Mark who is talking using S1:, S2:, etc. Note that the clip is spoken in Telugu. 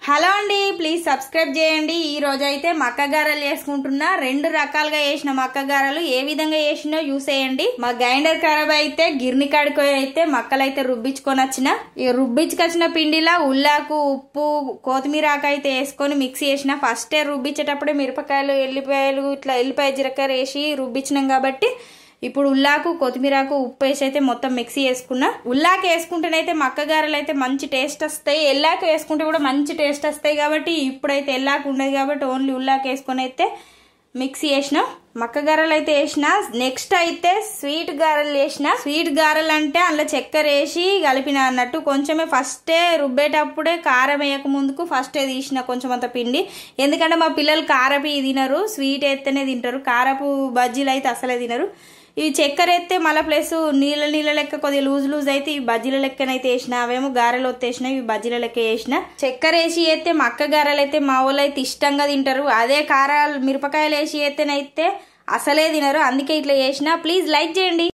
S1: హలో అండి, ప్లీజ్ సబ్స్క్రైబ్ చేయండి. ఈ రోజు అయితే మక్క గారెలు చేసుకుంటున్నా. రెండు రకాలుగా చేసిన మక్క గారెలు ఏ విధంగా చేసినో చూసేయండి. మా గ్రైండర్ ఖరాబ్ అయితే గిర్ని కాడికి అయితే మక్కలు అయితే రుబ్బించుకొని వచ్చిన. ఈ రుబ్బించుకొచ్చిన పిండిలా ఉల్లాకు, ఉప్పు, కొత్తిమీర ఆకు అయితే వేసుకొని మిక్సీ చేసిన. ఫస్టే రుబ్బించేటప్పుడే మిరపకాయలు, ఎల్లిపాయలు, ఇట్లా ఎల్లిపాయ జీలకర్ర వేసి రుబ్బించినాం కాబట్టి ఇప్పుడు ఉల్లాకు, కొత్తిమీరకు, ఉప్పు వేసి అయితే మొత్తం మిక్సీ వేసుకున్నా. ఉల్లాకు వేసుకుంటేనైతే మక్క గారెలు అయితే మంచి టేస్ట్ వస్తాయి, ఎల్లాకు వేసుకుంటే కూడా మంచి టేస్ట్ వస్తాయి. కాబట్టి ఇప్పుడైతే ఎల్లాకు ఉండదు కాబట్టి ఓన్లీ ఉల్లాకు వేసుకొని అయితే మిక్సీ వేసిన. మక్క గారెలు అయితే వేసిన. నెక్స్ట్ అయితే స్వీట్ గారెలు వేసిన. స్వీట్ గారెలు అంటే అందులో చక్కెర వేసి కలిపిన అన్నట్టు. కొంచెమే ఫస్టే రుబ్బేటప్పుడే కారం వేయక ముందుకు ఫస్టే తీసిన కొంచెం అంత పిండి. ఎందుకంటే మా పిల్లలు కారపు తినరు, స్వీట్ వేస్తేనే తింటారు. కారపు బజ్జీలు అయితే అసలే తినరు. ఈ చక్కెర ఎత్తే మళ్ళీ ప్లస్ నీళ్ళ లెక్క కొద్దిగా లూజ్ అయితే ఈ బజ్జీల లెక్కనైతే వేసిన. అవేమో గారెలు వచ్చేసిన, ఇవి బజ్జీల లెక్క వేసిన. చక్కెర వేసి అయితే మక్క గారెలు అయితే మా వాళ్ళు అయితే ఇష్టంగా తింటారు. అదే కారాలు, మిరపకాయలు వేసి అయితేనైతే అసలే తినరు. అందుకే ఇట్లా చేసిన. ప్లీజ్ లైక్ చేయండి.